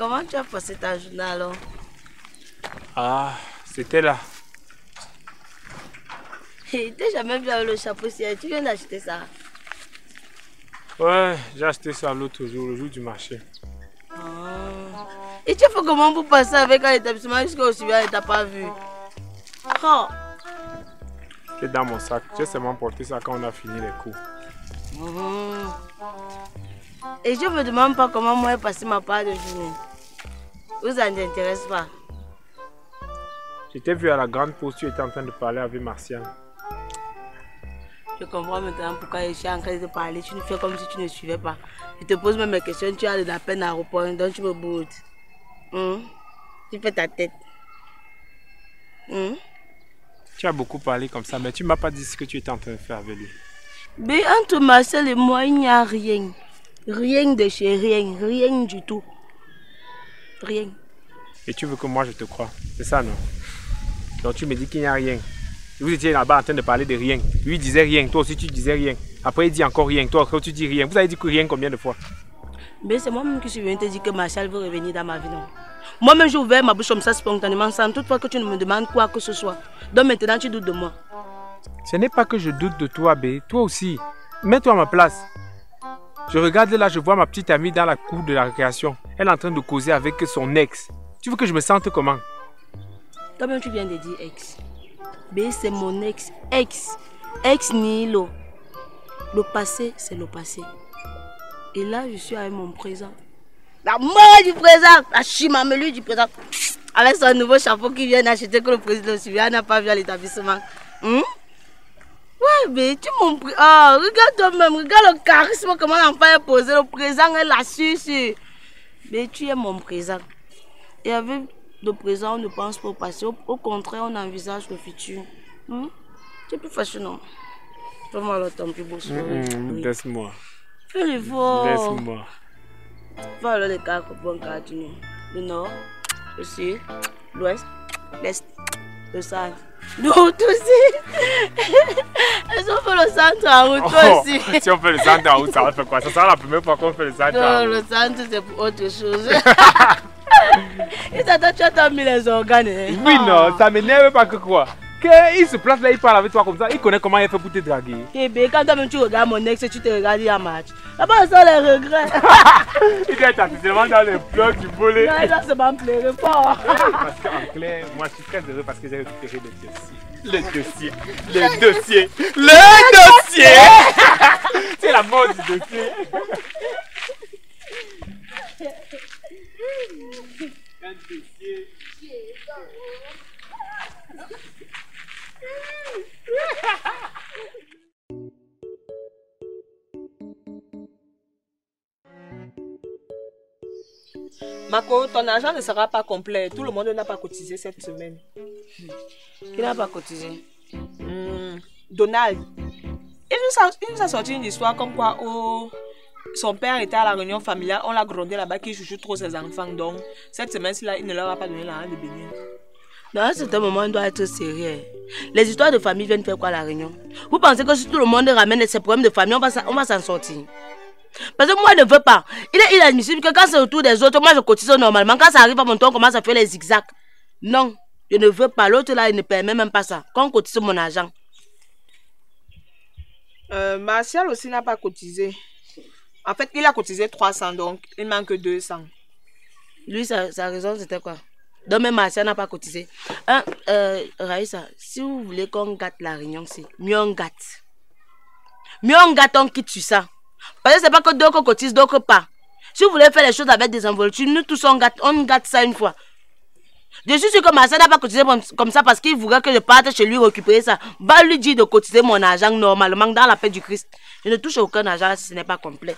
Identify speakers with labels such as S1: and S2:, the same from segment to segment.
S1: comment tu as passé ta journée alors?
S2: Ah, c'était là.
S1: Tu n'as jamais vu avec le chapeau ciel, tu viens d'acheter ça?
S2: Ouais, j'ai acheté ça l'autre jour, le jour du marché.
S1: Ah. Et tu fais comment pour passer avec un établissement jusqu'au suivant et tu n'as pas vu? Oh.
S2: C'est dans mon sac. J'ai seulement porté ça quand on a fini les cours.
S1: Et je me demande pas comment moi j'ai passé ma part de journée. Vous ça ne t'intéresse pas?
S2: Je t'ai vu à la grande pause, tu étais en train de parler avec Martial.
S1: Je comprends maintenant pourquoi je suis en train de parler. Tu ne fais comme si tu ne suivais pas. Je te pose même mes questions, tu as de la peine à répondre, donc tu me boudes. Tu fais ta tête.
S2: Tu as beaucoup parlé comme ça, mais tu ne m'as pas dit ce que tu étais en train de faire avec lui.
S1: Mais entre Marcel et moi, il n'y a rien. Rien de chez rien, rien du tout. Rien.
S2: Et tu veux que moi je te croie, c'est ça non? Donc tu me dis qu'il n'y a rien. Vous étiez là-bas en train de parler de rien. Lui disait rien, toi aussi tu disais rien. Après il dit encore rien, toi tu dis rien. Vous avez dit que rien combien de fois?
S1: Mais c'est moi-même qui suis venu te dire que Marcel veut revenir dans ma vie, non? Moi-même j'ai ouvert ma bouche comme ça spontanément sans toutefois que tu ne me demandes quoi que ce soit. Donc maintenant tu doutes de moi.
S2: Ce n'est pas que je doute de toi, bé. Toi aussi. Mets-toi à ma place. Je regarde là, je vois ma petite amie dans la cour de la récréation. Elle est en train de causer avec son ex. Tu veux que je me sente comment?
S1: Toi-même tu viens de dire ex. B, c'est mon ex. Ex nihilo. Le passé, c'est le passé. Et là, je suis avec mon présent. La mort du présent. La chimamelu du présent. Avec son nouveau chapeau qu'il vient d'acheter que le président Sylvia n'a pas vu à l'établissement. Ouais, mais tu m'en pries. Oh, regarde toi-même, regarde le charisme, comment l'enfant est posé. Le présent est là-dessus. Mais tu es mon présent. Et avec le présent, on ne pense pas au passé. Au contraire, on envisage le futur. Tu es plus fascinant. Fais-moi le temps plus beau sourire.
S2: Laisse-moi.
S1: Fais l'effort.
S2: Laisse-moi.
S1: Fais alors les quatre points cardinaux. Le nord, le sud, l'ouest, l'est, le centre. L'autre aussi. Est-ce qu'on fait le centre en route aussi?
S2: Si on fait le centre en route, ça va faire quoi? Ça sera la première fois qu'on fait le centre en route.
S1: Non, le centre c'est pour autre chose. Et ça, tu as mis les organes.
S2: Oui, non, ça m'énerve pas que quoi. Il se place là, il parle avec toi comme ça, il connaît comment il fait pour te draguer.
S1: Eh bien, quand toi-même tu regardes mon ex et tu te regardes, il y a match. Là-bas, ça les regrets.
S2: Il doit être absolument dans les blocs du volet.
S1: Non, ça se va me plaire fort.
S2: Parce qu'en clair, moi je suis très heureux parce que j'ai récupéré le dossier. Le dossier. C'est la mort du dossier. Un dossier.
S3: Marco, ton argent ne sera pas complet. Tout le monde n'a pas cotisé cette semaine.
S1: Qui n'a pas cotisé?
S3: Donald. Il nous a sorti une histoire comme quoi son père était à la réunion familiale. On l'a grondé là-bas qu'il chouchoute trop ses enfants. Donc, cette semaine-ci, il ne leur a pas donné l'argent de bénir.
S1: Dans un certain moment, on doit être sérieux. Les histoires de famille viennent faire quoi à la réunion? Vous pensez que si tout le monde ramène ses problèmes de famille, on va s'en sortir? Parce que moi, je ne veux pas. Il est inadmissible que quand c'est autour des autres, moi je cotise normalement. Quand ça arrive à mon tour, on commence à faire les zigzags. Non, je ne veux pas. L'autre là, il ne permet même pas ça. Quand on cotise mon argent.
S3: Martial aussi n'a pas cotisé. En fait, il a cotisé 300, donc il manque 200.
S1: Lui, sa raison, c'était quoi? Donc même Martial n'a pas cotisé. Raïssa, si vous voulez qu'on gâte la réunion, c'est mieux on gâte. Mieux on gâte, on quitte sur ça. Parce que c'est pas que d'autres cotisent, d'autres pas. Si vous voulez faire les choses avec des envoltures, nous tous on gâte ça une fois. Je suis sûr que Marcel n'a pas cotisé comme ça parce qu'il voudrait que je parte chez lui récupérer ça. Va lui dire de cotiser mon argent normalement dans la paix du Christ. Je ne touche aucun argent si ce n'est pas complet.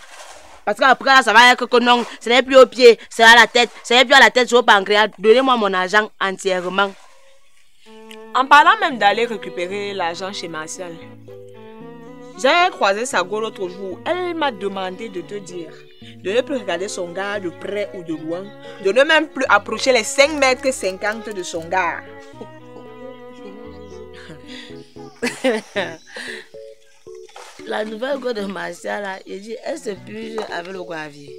S1: Parce qu'après là, ça va être que non, ce n'est plus au pied, c'est à la tête. Ce n'est plus à la tête, c'est au pancréas. Donnez-moi mon argent entièrement.
S3: En parlant même d'aller récupérer l'argent chez Martial, j'ai croisé sa go l'autre jour. Elle m'a demandé de te dire de ne plus regarder son gars de près ou de loin, de ne même plus approcher les 5 mètres 50 de son gars.
S1: La nouvelle go de Martial, là, elle se purge avec le gravier.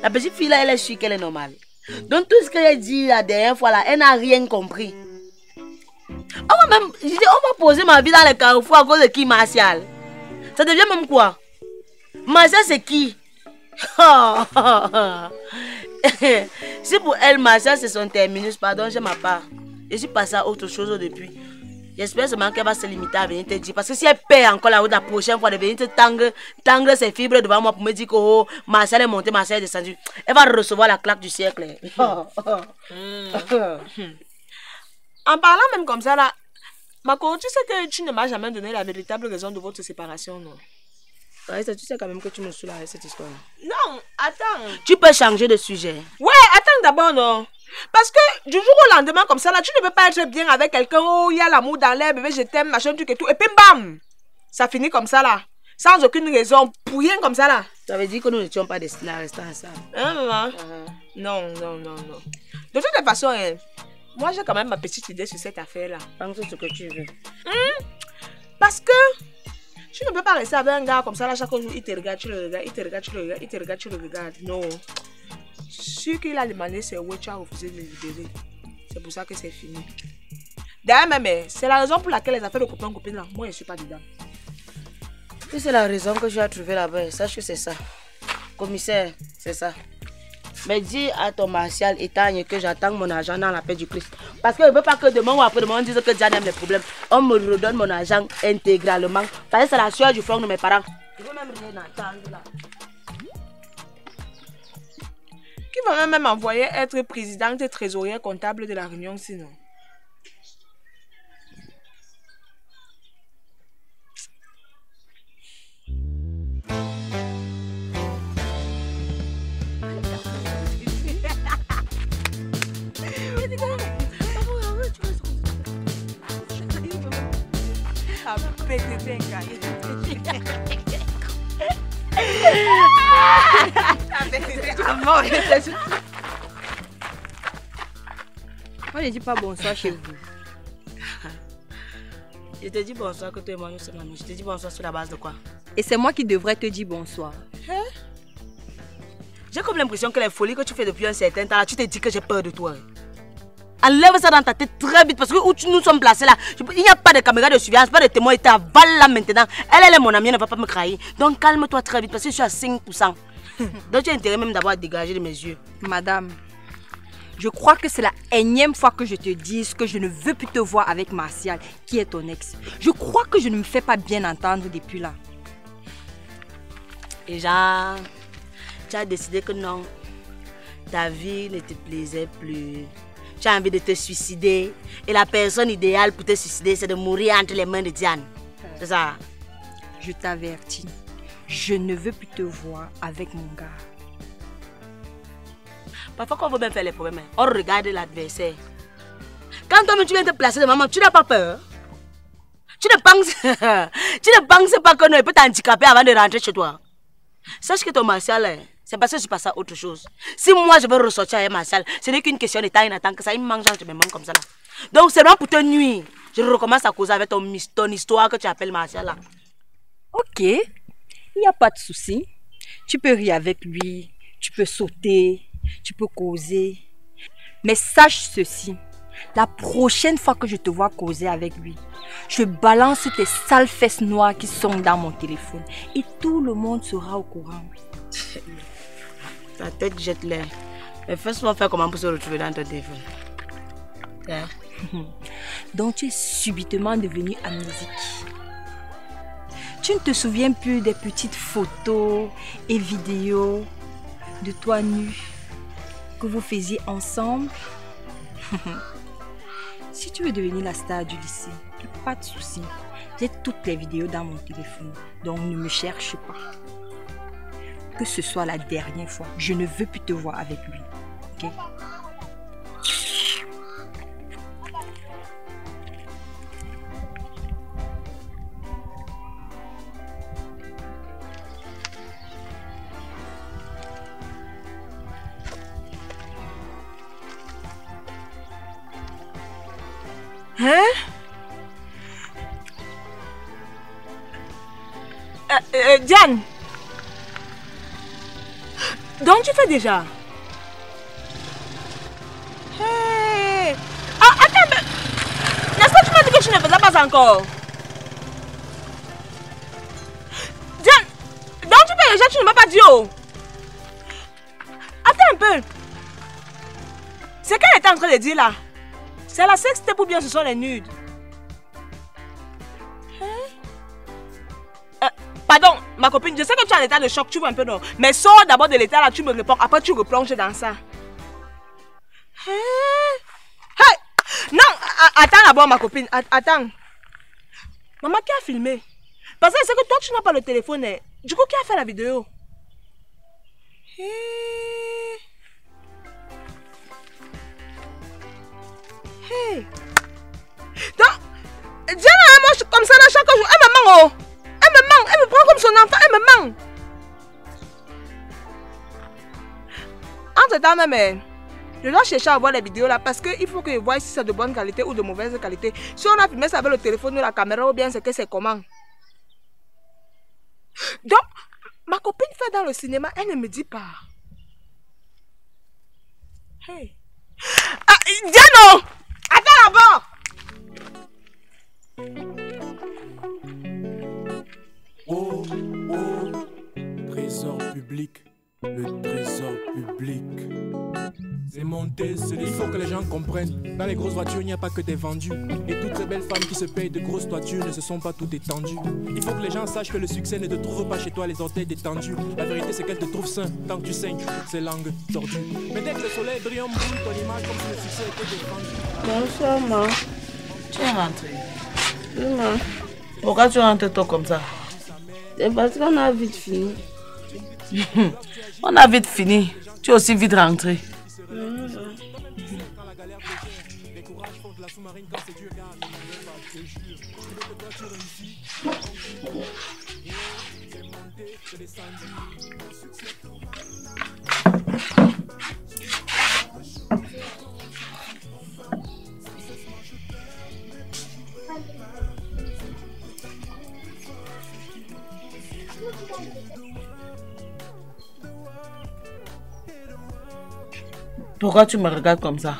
S1: La petite fille là, elle est sûre qu'elle est normale. Donc tout ce qu'elle a dit la dernière fois là, elle n'a rien compris. On va même, je dis, on va poser ma vie dans le carrefour à cause de qui, Martial? Ça devient même quoi? Martial c'est qui? Si pour elle, Martial c'est son terminus, pardon, je ma part. Je suis passée à autre chose depuis. J'espère seulement qu'elle va se limiter à venir te dire. Parce que si elle paie encore la prochaine fois de venir te tangler ses fibres devant moi pour me dire que oh, Martial est monté, Martial est descendu, elle va recevoir la claque du siècle.
S3: En parlant même comme ça là, Mako, tu sais que tu ne m'as jamais donné la véritable raison de votre séparation, non?
S1: Raïssa, tu sais quand même que tu me saoules avec cette histoire.
S3: Non, attends.
S1: Tu peux changer de sujet.
S3: Ouais, attends d'abord, non. Parce que du jour au lendemain comme ça là, tu ne peux pas être bien avec quelqu'un, oh, il y a l'amour dans l'air, bébé, je t'aime, machin, truc et tout. Et puis bam, ça finit comme ça là. Sans aucune raison, pour rien comme ça là.
S1: Ça veut dire que nous n'étions pas destinés à rester ensemble.
S3: Hein, maman? Non. De toute façon, hein, moi j'ai quand même ma petite idée sur cette affaire là.
S1: Pense ce que tu veux.
S3: Parce que tu ne peux pas rester avec un gars comme ça là, chaque jour il te regarde, tu le regardes, il te regarde, tu le regardes, il te regarde, tu le regardes. Non. Ce qu'il a demandé, c'est où tu as refusé de le libérer. C'est pour ça que c'est fini. D'ailleurs, même, c'est la raison pour laquelle les affaires de copain-copine là, moi je ne suis pas dedans.
S1: Si c'est la raison que tu as trouvée là-bas, sache que c'est ça. Commissaire, c'est ça. Mais dis à ton Martial épargne que j'attends mon argent dans la paix du Christ. Parce que je ne veux pas que demain ou après-demain on dise que Diane aime les problèmes. On me redonne mon argent intégralement. Parce que c'est la soeur du front de mes parents. Je veux même rien entendre là.
S3: Qui va même envoyer être présidente et trésorière comptable de la réunion sinon?
S4: On ne dit pas bonsoir chez vous.
S1: Je te dis bonsoir que toi et moi nous sommes amis. Je te dis bonsoir sur la base de quoi?
S4: Et c'est moi qui devrais te dire bonsoir.
S1: J'ai comme l'impression que les folies que tu fais depuis un certain temps, tu te dis que j'ai peur de toi. Enlève ça dans ta tête très vite parce que où nous sommes placés là, il n'y a pas de caméra de surveillance, pas de témoin, et t'avales là maintenant. Elle est mon amie, elle ne va pas me trahir. Donc calme-toi très vite parce que je suis à 5%. Donc tu as intérêt même d'avoir dégagé de mes yeux.
S4: Madame, je crois que c'est la énième fois que je te dis que je ne veux plus te voir avec Martial, qui est ton ex. Je crois que je ne me fais pas bien entendre depuis là.
S1: Et genre, tu as décidé que non, ta vie ne te plaisait plus. Tu as envie de te suicider. Et la personne idéale pour te suicider, c'est de mourir entre les mains de Diane. C'est ça?
S4: Je t'avertis, je ne veux plus te voir avec mon gars.
S1: Parfois, quand on veut bien faire les problèmes, on regarde l'adversaire. Quand toi tu viens te placer de maman, tu n'as pas peur? Tu ne penses pas que non, il peut t'handicaper avant de rentrer chez toi? Sache que ton Martial, c'est parce que je suis passé à autre chose. Si moi je veux ressortir avec Martial, ce n'est qu'une question de temps, il n'attend que ça, il me mange, je me mange comme ça là. Donc c'est vraiment pour te nuire. Je recommence à causer avec ton histoire que tu appelles Martial là.
S4: Ok, il n'y a pas de souci. Tu peux rire avec lui, tu peux sauter, tu peux causer. Mais sache ceci, la prochaine fois que je te vois causer avec lui, je balance tes sales fesses noires qui sont dans mon téléphone et tout le monde sera au courant.
S1: Ta tête jette l'air. Mais fais-moi faire comment pour se retrouver dans ton téléphone. Yeah.
S4: Donc tu es subitement devenu amnésique. Tu ne te souviens plus des petites photos et vidéos de toi nu que vous faisiez ensemble. Si tu veux devenir la star du lycée, il n'y a pas de souci. J'ai toutes les vidéos dans mon téléphone, donc ne me cherche pas. Que ce soit la dernière fois, je ne veux plus te voir avec lui. Ok?
S3: Hein? Diane, donc tu fais déjà? ça encore? Diane, donc tu peux déjà, tu ne m'as pas dit oh. Attends un peu. C'est qu'elle était en train de dire là. C'est la sextape ou bien ce sont les nudes? Pardon, ma copine, je sais que tu es en état de choc, tu vois un peu non. Mais sors d'abord de l'état là, tu me réponds, après tu replonges dans ça. Hey! Non, attends d'abord ma copine, attends. Maman, qui a filmé? Parce que c'est que toi tu n'as pas le téléphone. Du coup, qui a fait la vidéo? Hey! Donc, Diana, moi comme ça là chaque jour, elle me manque oh! Elle me manque, elle me prend comme son enfant, elle me manque. Entre temps même, je dois chercher à voir les vidéos là parce qu'il faut que je voie si c'est de bonne qualité ou de mauvaise qualité. Si on a filmé ça avec le téléphone ou la caméra ou bien c'est que c'est comment. Donc, ma copine fait dans le cinéma, elle ne me dit pas. Hey. Ah, Diano! Attends là-bas!
S5: Oh, oh, trésor public, le trésor public. C'est monté, il faut que les gens comprennent. Dans les grosses voitures, il n'y a pas que des vendus. Et toutes ces belles femmes qui se payent de grosses toitures ne se sont pas toutes étendues. Il faut que les gens sachent que le succès ne te trouve pas chez toi les orteils détendus. La vérité, c'est qu'elle te trouve sain tant que tu saignes toutes ces langues tordues. Mais dès que le soleil brille, on brûle ton image comme si le succès était défendu.
S1: Bonsoir, maman. Tu es rentrée? Oui, maman. Pourquoi tu rentres tôt comme ça? C'est parce qu'on a vite fini. On a vite fini. Tu es aussi vite rentré. Pourquoi tu me regardes comme ça?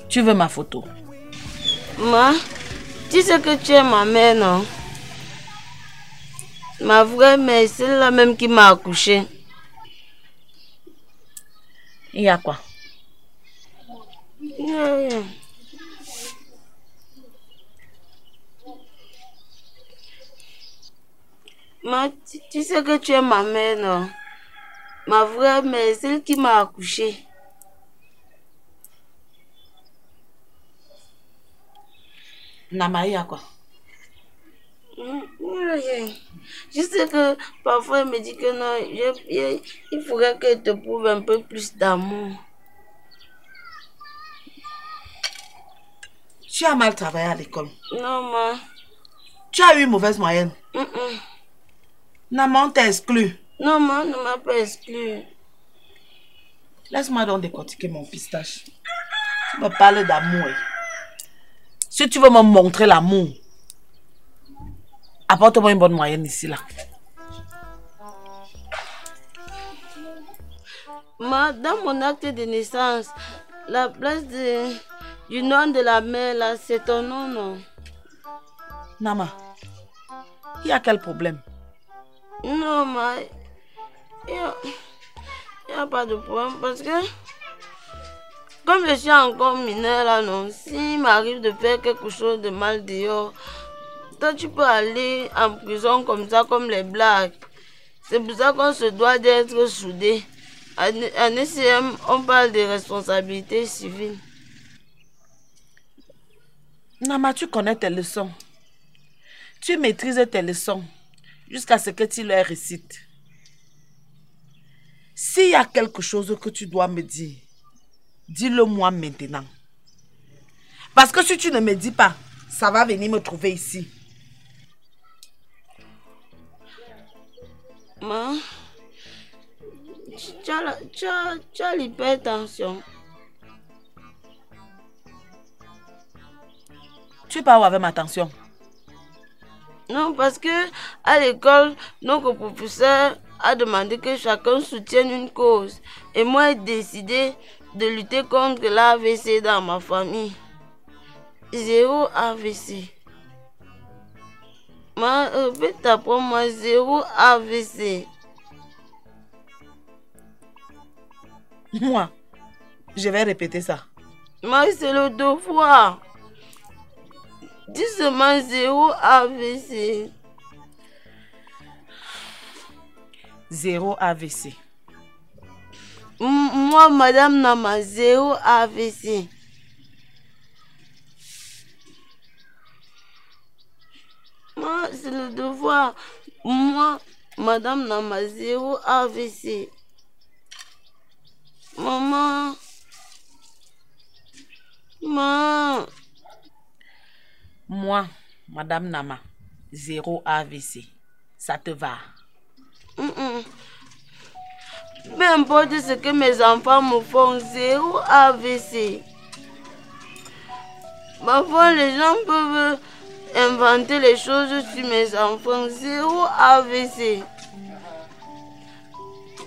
S1: Tu veux ma photo? Maman, tu sais que tu es ma mère, non? Ma vraie mère, c'est la même qui m'a accouchée. Il y a quoi? Il n'y a rien. Maman, tu sais que tu es ma mère, non? Ma vraie mère, celle qui m'a accouchée. Nama, il y a quoi? Rien. Je sais que parfois elle me dit que non, il faudrait qu'elle te prouve un peu plus d'amour.
S6: Tu as mal travaillé à l'école?
S1: Non, maman.
S6: Tu as eu une mauvaise moyenne? Maman t'a exclu?
S1: Non, maman ne m'a pas exclu.
S6: Laisse-moi donc décortiquer mon pistache. Tu me parles d'amour. Si tu veux me montrer l'amour, apporte-moi une bonne moyenne ici, là.
S1: Maman, dans mon acte de naissance, la place du nom de la mère, là, c'est ton nom, non?
S6: Nama, il y a quel problème?
S1: Non, maman. Il n'y a pas de problème parce que comme je suis encore mineure là, non, s'il m'arrive de faire quelque chose de mal dehors, toi tu peux aller en prison comme ça, comme les blagues. C'est pour ça qu'on se doit d'être soudés. En ECM, on parle de responsabilité civile.
S6: Nama, tu connais tes leçons. Tu maîtrises tes leçons jusqu'à ce que tu les récites. S'il y a quelque chose que tu dois me dire, dis-le moi maintenant. Parce que si tu ne me dis pas, ça va venir me trouver ici.
S1: Maman, tu as l'hypertension.
S6: Tu parles avec ma tension?
S1: Non, parce que à l'école, notre professeur a demandé que chacun soutienne une cause. Et moi, j'ai décidé de lutter contre l'AVC dans ma famille. 0 AVC. Répète après moi, 0 AVC.
S6: Moi, je vais répéter ça.
S1: C'est le devoir. Dis seulement 0 AVC.
S6: 0 AVC.
S1: Moi, Madame Nama, 0 AVC. Moi, c'est le devoir. Moi, Madame Nama, 0 AVC. Maman.
S6: Moi, Madame Nama, 0 AVC. Ça te va?
S1: Peu importe ce que mes enfants me font, 0 AVC. Parfois, les gens peuvent inventer les choses sur mes enfants, 0 AVC.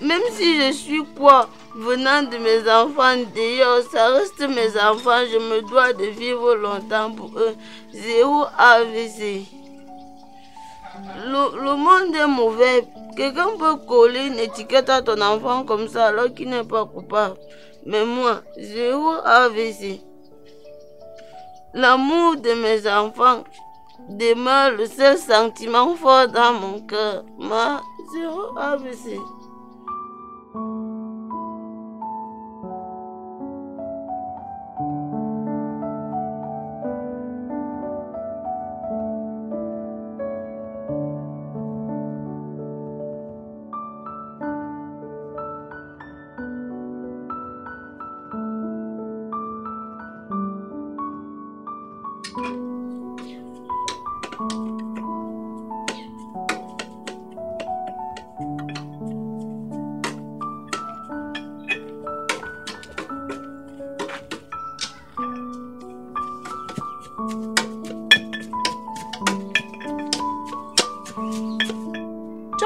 S1: Même si je suis quoi, venant de mes enfants d'ailleurs, ça reste mes enfants, je me dois de vivre longtemps pour eux, 0 AVC. Le monde est mauvais. Quelqu'un peut coller une étiquette à ton enfant comme ça alors qu'il n'est pas coupable. Mais moi, 0 AVC. L'amour de mes enfants demeure le seul sentiment fort dans mon cœur. Moi, 0 AVC.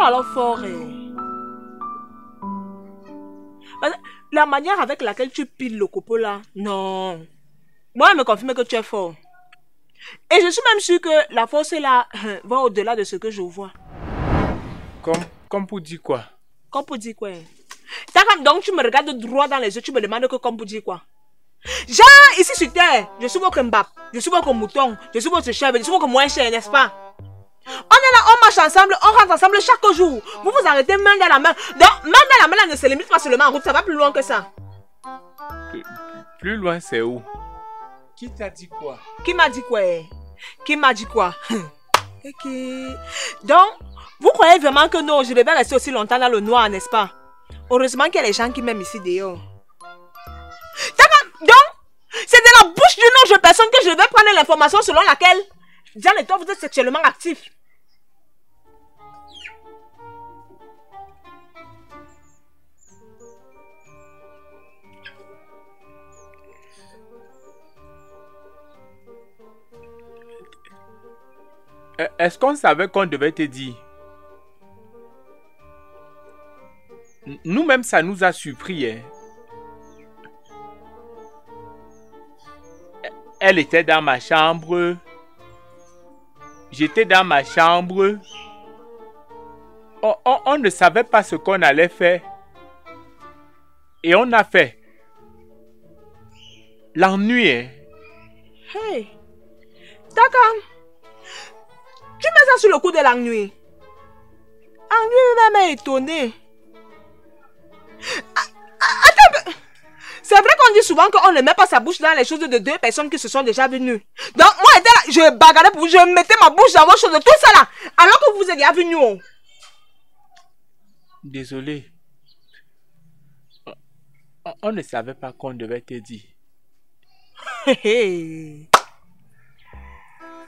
S3: Alors fort. La manière avec laquelle tu piles le copeau là, non. Moi, elle me confirme que tu es fort. Et je suis même sûre que la force là va au-delà de ce que je vois.
S2: Comme pour dire quoi?
S3: Comme pour dire quoi? Donc tu me regardes droit dans les yeux, tu me demandes que comme pour dire quoi? Genre, ici sur terre, je suis votre mbap, je suis votre mouton, je suis votre chèvre, je suis votre moins cher, n'est-ce pas? On est là, on marche ensemble, on rentre ensemble chaque jour. Vous vous arrêtez main dans la main. Donc, main dans la main là ne se limite pas seulement en route, ça va plus loin que ça.
S2: Plus loin, c'est où? Qui t'a dit quoi?
S3: Qui m'a dit quoi? Qui m'a dit quoi? Donc, vous croyez vraiment que non, je devais rester aussi longtemps dans le noir, n'est-ce pas? Heureusement qu'il y a les gens qui m'aiment ici dehors. Donc, c'est de la bouche d'une autre personne que je vais prendre l'information selon laquelle Diane et toi, vous êtes sexuellement actifs.
S2: Est-ce qu'on savait qu'on devait te dire? Nous-mêmes, ça nous a surpris. Hein? Elle était dans ma chambre. J'étais dans ma chambre. On ne savait pas ce qu'on allait faire. Et on a fait. L'ennui. Hein?
S3: Hey. D'accord. Tu mets ça sur le coup de l'ennui. Ennui même est étonné. Attends. C'est vrai qu'on dit souvent qu'on ne met pas sa bouche dans les choses de deux personnes qui se sont déjà venues. Donc moi j'étais là, je bagarrais pour vous, je mettais ma bouche dans vos choses de tout ça là. Alors que vous êtes déjà venus.
S2: Désolé. On ne savait pas qu'on devait te dire.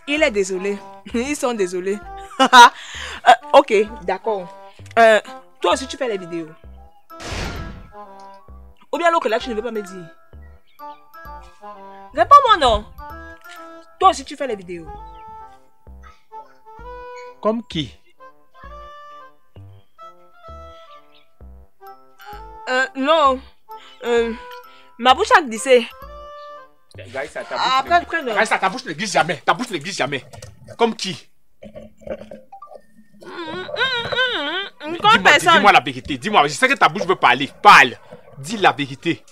S3: Il est désolé. Ils sont désolés. Ok, d'accord. Toi aussi tu fais les vidéos. Ou bien l'autre là tu ne veux pas me dire. Réponds-moi non. Toi aussi tu fais les vidéos.
S2: Comme qui?
S3: Non. Ma bouche a glissé.
S2: Raïssa, ta bouche ne glisse jamais. Ta bouche ne glisse jamais. Comme qui? Dis-moi la vérité. Dis-moi, je sais que ta bouche veut parler. Parle. Dis la vérité.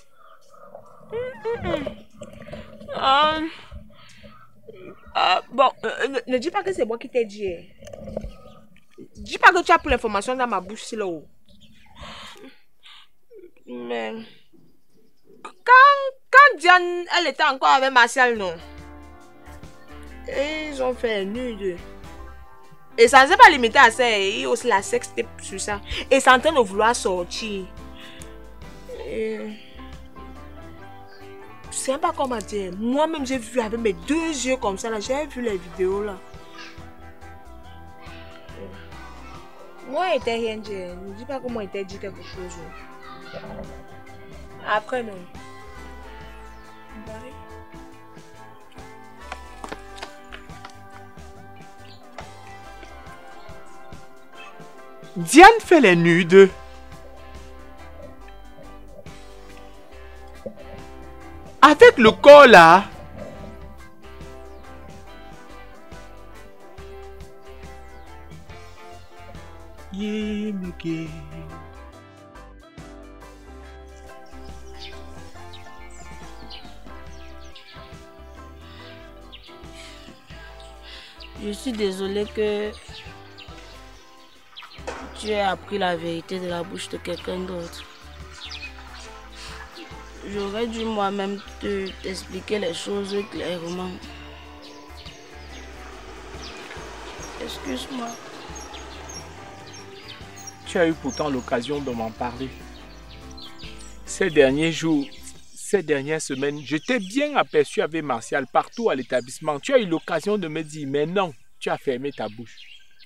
S3: Bon, ne dis pas que c'est moi qui t'ai dit. Dis pas que tu as pris l'information dans ma bouche, c'est là-haut. Mais... Quand Diane, elle était encore avec Martial, non? Et ils ont fait un nude. Et ça ne s'est pas limité à ça. Il y a aussi la sextape sur ça. Et c'est en train de vouloir sortir. Et... Je sais pas comment dire. Moi-même, j'ai vu avec mes 2 yeux comme ça, là. J'ai vu les vidéos, là. Moi, il était rien dit. Ne dis pas comment il t'a dit quelque chose. Après, non. Bye.
S2: Diane fait les nudes. Avec le corps là.
S1: Je suis désolée que tu aies appris la vérité de la bouche de quelqu'un d'autre. J'aurais dû moi-même t'expliquer les choses clairement. Excuse-moi.
S2: Tu as eu pourtant l'occasion de m'en parler. Ces derniers jours, ces dernières semaines, je t'ai bien aperçu avec Martial partout à l'établissement. Tu as eu l'occasion de me dire, mais non, tu as fermé ta bouche.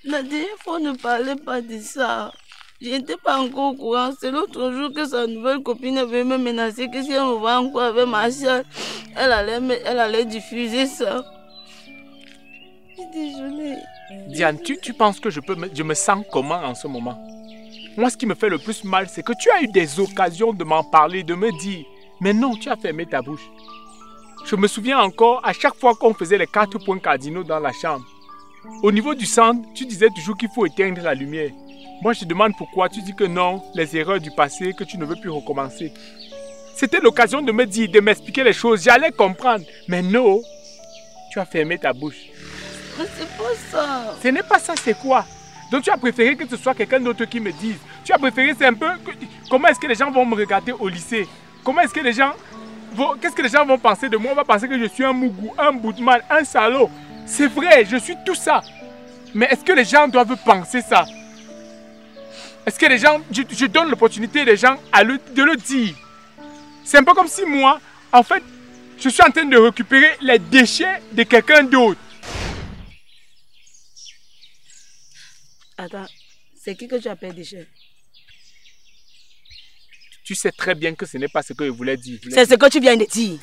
S1: Nadia, il faut ne parler pas de ça. Je n'étais pas encore au courant. C'est l'autre jour que sa nouvelle copine avait me menacé que si elle me voit encore avec Martial, elle allait diffuser ça. Je suis désolée.
S2: Diane, tu penses que je me sens comment en ce moment? Moi, ce qui me fait le plus mal, c'est que tu as eu des occasions de m'en parler, de me dire, mais non, tu as fermé ta bouche. Je me souviens encore, à chaque fois qu'on faisait les 4 points cardinaux dans la chambre, au niveau du centre, tu disais toujours qu'il faut éteindre la lumière. Moi, je te demande pourquoi. Tu dis que non, les erreurs du passé, que tu ne veux plus recommencer. C'était l'occasion de me dire, de m'expliquer les choses. J'allais comprendre. Mais non, tu as fermé ta bouche.
S1: Mais c'est pas ça.
S2: Ce n'est pas ça, c'est quoi? Donc tu as préféré que ce soit quelqu'un d'autre qui me dise. Tu as préféré, c'est un peu... Comment est-ce que les gens vont me regarder au lycée? Comment est-ce que les gens... Qu'est-ce que les gens vont penser de moi? On va penser que je suis un mougou, un boutman, un salaud. C'est vrai, je suis tout ça. Mais est-ce que les gens doivent penser ça? Est-ce que les gens... Je donne l'opportunité des gens de le dire. C'est un peu comme si moi, en fait, je suis en train de récupérer les déchets de quelqu'un d'autre.
S1: Attends, c'est qui que tu appelles déchet?
S2: Tu sais très bien que ce n'est pas ce que je voulais dire.
S1: C'est ce que tu viens de dire.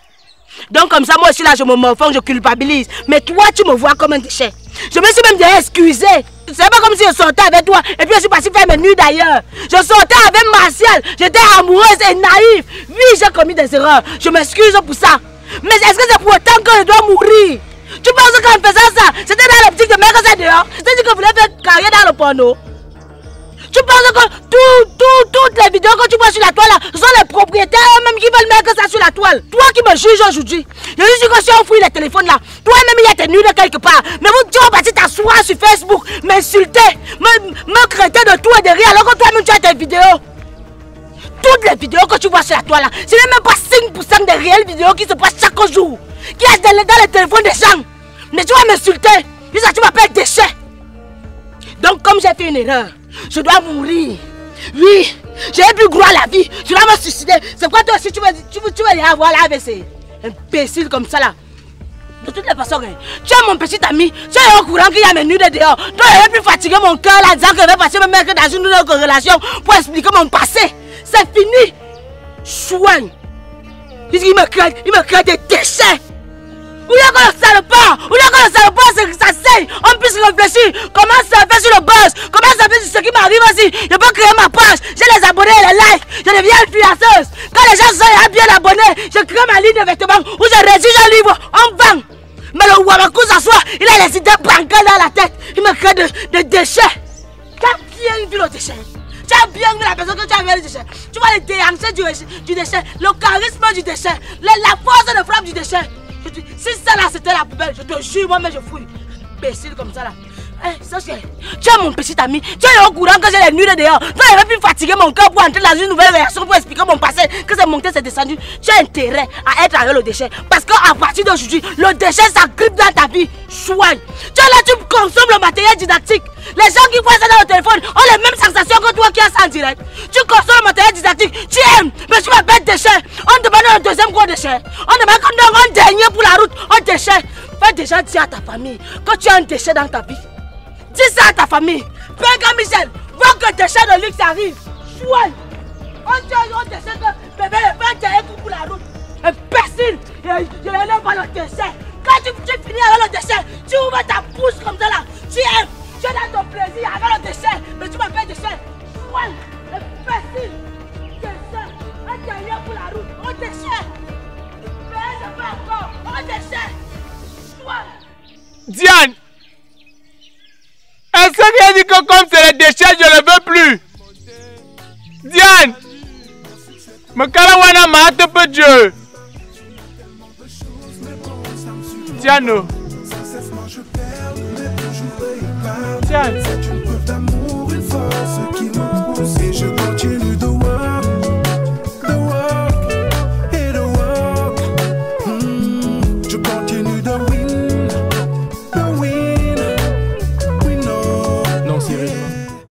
S1: Donc comme ça, moi aussi là, je me morfonds, je culpabilise. Mais toi, tu me vois comme un déchet. Je me suis même déjà excusée. C'est pas comme si je sortais avec toi et puis je suis partie faire mes nuits d'ailleurs. Je sortais avec Martial. J'étais amoureuse et naïve. Oui, j'ai commis des erreurs. Je m'excuse pour ça. Mais est-ce que c'est pour autant que je dois mourir? Tu penses qu'en faisant ça, c'était dans l'optique de mettre ça dehors? C'est-à-dire que vous voulez faire carrière dans le porno? Tu penses que toutes les vidéos que tu vois sur la toile là, ce sont les propriétaires eux-mêmes qui veulent mettre ça sur la toile? Toi qui me juges aujourd'hui, je suis sûr que si on fouille les téléphones là, toi-même il y a tes nuls quelque part. Mais vous, tu vas partir t'asseoir sur Facebook, m'insulter, me traiter de tout et de rien alors que toi-même tu as tes vidéos. Toutes les vidéos que tu vois sur la toile là, ce n'est même pas 5% des réelles vidéos qui se passent chaque jour, qui est dans les téléphones des gens. Mais tu vas m'insulter, tu m'appelles déchet. Donc comme j'ai fait une erreur, je dois mourir. Oui, j'ai plus droit à la vie. Je dois me suicider. C'est quoi toi aussi tu veux aller avoir là avec ces imbéciles comme ça là? De toutes les façons, tu es mon petit ami. Tu es au courant qu'il y a mes nuits de dehors. Donc je vais plus fatiguer mon cœur là, disant que je vais passer me mettre dans une autre relation pour expliquer mon passé. C'est fini. Chouin. Il me crée des déchets. Où est-ce que le salopard? Où est-ce que le salopard, c'est que ça saigne? On puisse réfléchir. Comment ça surfer sur le buzz. Comment surfer sur ce qui m'arrive aussi. Je peux créer ma page. J'ai les abonnés et les likes. Je deviens influenceuse. Quand les gens sont bien abonnés, je crée ma ligne de vêtements où je rédige un livre en vend. Mais le Wamakou s'assoit, il a les idées bancales dans la tête. Il me crée des déchets. Tu as bien vu le déchet. Tu as bien vu la personne que tu as vu le déchet. Tu vois les déhanchés du déchet, le charisme du déchet, la force de frappe du déchet. Si ça là c'était la poubelle, je te jure, moi-même je fouille. Imbécile comme ça là. Tu es mon petit ami, tu es au courant que j'ai les nuits de dehors. Tu aurais pu fatiguer mon cœur pour entrer dans une nouvelle réaction pour expliquer mon passé, que c'est monté, c'est descendu. Tu as intérêt à être avec le déchet. Parce qu'à partir d'aujourd'hui, le déchet s'agrippe dans ta vie. Soigne. Tu es là, tu consommes le matériel didactique. Les gens qui voient ça dans le téléphone ont les mêmes sensations que toi qui as ça en direct. Tu consommes le matériel didactique, tu aimes, mais tu m'appelles déchet. On demande un deuxième gros déchet. On demande un dernier pour la route, un déchet. Fais déjà dire à ta famille que tu as un déchet dans ta vie. Dis ça à ta famille. Père Michel, vois que tes déchets de luxe arrivent. Soigne. On déchet que bébé le fait un coup pour la route. Imbécile. Je n'aime pas le déchet. Quand tu finis avec le déchet, tu ouvres ta bouche comme ça là. Tu aimes. Tu es dans ton plaisir avec le déchet. Mais tu m'appelles déchet. Soigne. Imbécile. Déchet. Un dernier pour la route. On déchet. Mais je veux encore. On déchet. Soigne.
S2: Diane! Est-ce que tu as dit que comme c'est les déchets, je ne veux plus? Diane! Me kalawana ma te peu Dieu! Diane! Diane!